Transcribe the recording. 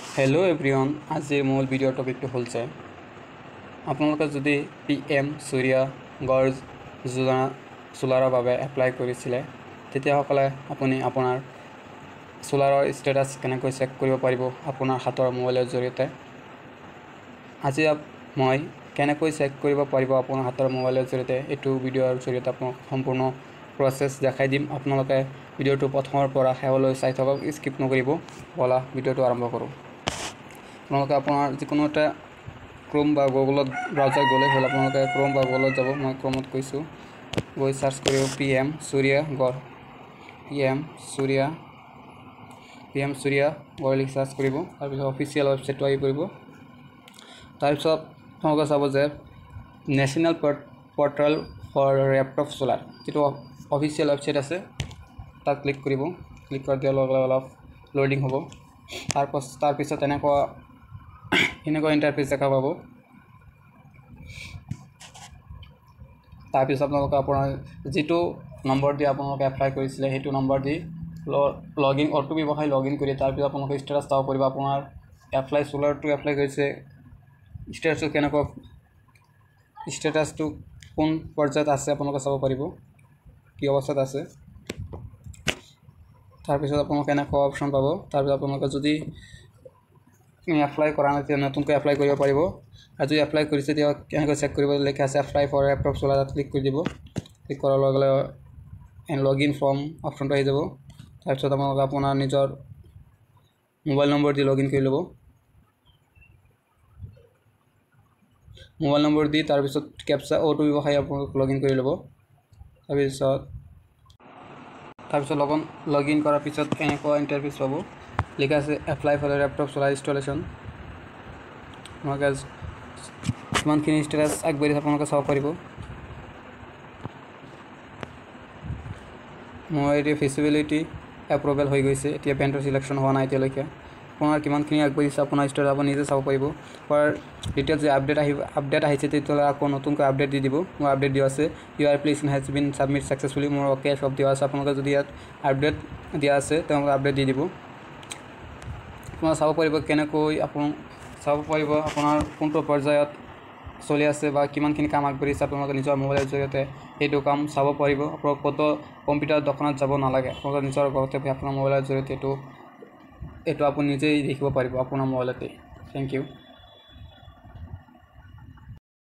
hello everyone आज मूल video topic हल आपलोक जो PM सूर्य घर योजना सोलार एप्लाई करिছিলে तेतियाসকলে আপুনি আপোনাৰ সোলাৰৰ ষ্টেটাছ কেনেকৈ চেক কৰিব পাৰিব আপোনাৰ হাতৰ মোবাইলৰ জৰিয়তে আজি মই কেনেকৈ চেক কৰিব পাৰিব আপোনাৰ হাতৰ মোবাইলৰ জৰিয়তে এটো ভিডিঅ'ৰ জৰিয়তে আপোনাক সম্পূৰ্ণ প্ৰসেছ দেখাই দিম আপোনালোকে ভিডিঅ'টো প্ৰথমৰ পৰা শেষলৈ চাই থাকক স্কিপ নকৰিব বলা ভিডিঅ'টো আৰম্ভ কৰো আপোনালোকে আপোনাৰ যিকোনো এটা ক্ৰোম বা গুগলত ব্ৰাউজাৰ গলে হল আপোনালোকে ক্ৰোম বা গুগলত যাব মই ক্ৰোমত কৈছো গৈ সাৰ্চ কৰিব PM सूर्य গড় PM सूर्य গড় লিখি সাৰ্চ কৰিব তাৰ পিছত অফিচিয়েল ওয়েবসাইটটো আহি পৰিব তাৰ পিছত আপোনালোকে চাব যে national portal for laptop solar যেটো অফিচিয়েল ওয়েবসাইট আছে তাত ক্লিক কৰিব ক্লিক কৰি দিয়াৰ লগে লগে অলপ লোডিং হ'ব তাৰ পিছত এনেকুৱা ইন্টাৰফেস দেখা পাব তাৰ পিছত আপোনালোকে আপোনাৰ যেটো নম্বৰ দি আপোনালোকে এপ্লাই কৰিছিলে হেতু নম্বৰ দি লগইন অটোপি বহাই লগইন কৰি তাৰ পিছত আপোনালোকে ষ্টেটাছ চাব পাৰিব আপোনাৰ এপ্লাই সোলাৰটো এপ্লাই কৰিছে ষ্টেটাছটো কেনেকুৱা ষ্টেটাছটো কোন পৰ্যায়ত আছে আপোনালোকে চাব পাৰিব কি অৱস্থাত আছে তাৰ পিছত আপোনালোকে এনেকুৱা অপচন পাব তাৰ পিছত আপোনালোকে যদি এপ্লাই কৰা নাই নতুনকৈ এপ্লাই কৰিব পাৰিব আৰু যদি এপ্লাই কৰিছে তেতিয়া কেনেকৈ চেক কৰিব লেখা আছে apply for laptop solar click কৰি দিব ক্লিক কৰাৰ লগে লগে লগইন ফৰ্ম অপচনটো আহি যাব তাৰ পিছত আপোনালোকে আপোনাৰ নিজৰ মোবাইল নম্বৰ দি লগইন কৰি ল'ব মোবাইল নম্বৰ দি তাৰ পিছত ক্যাপচা অটোপি বহাই আপোনালোকে লগইন কৰি ল'ব তাৰ পিছত লগইন কৰাৰ পিছত এনেকুৱা ইন্টাৰফেস পাব লিখা আছে apply for laptop solar installation আপোনালোকে কিমানখিনি ষ্টেটাছ আগবাঢ়ি আপোনালোকে চাব পাৰিব মোৰ এতিয়া ফিজিবিলিটি এপ্ৰুভেল হৈ গৈছে এতিয়া পেণ্টৰ সিলেকশন হোৱা নাই এতিয়ালৈকে আপোনাৰ কিমানখিনি আগবাঢ়িছে আপোনাৰ ষ্টেটাছ আপুনি নিজে চাব পাৰিব ফৰ ডিটেইলছ যে আপডেট আহিছে তেতিয়ালে আকৌ নতুনকৈ আপডেট দি দিব মোৰ আপডেট দিয়া আছে your place has been submit successfully মোৰ ওকে সব দিয়া আছে আপোনালোকে যদি ইয়াত আপডেট দিয়া আছে তেতিয়ালে আপডেট দি দিব আপোনাৰ চাব পাৰিব কেনেকৈ আপুনি চাব পাৰিব আপোনাৰ কোনটো পৰ্যায়ত চলি আছে বা কিমানখিনি কাম আগবাঢ়িছে আপোনালোকে নিজৰ মোবাইলৰ জৰিয়তে এইটো কাম চাব পাৰিব আপোনালোক কত কম্পিউটাৰ দোকানত যাব নালাগে আপোনালোকে নিজৰ ঘৰতে আপোনাৰ মোবাইলৰ জৰিয়তে এইটো আপুনি নিজেই দেখিব পাৰিব আপোনাৰ মোবাইলতে থ্যাংক ইউ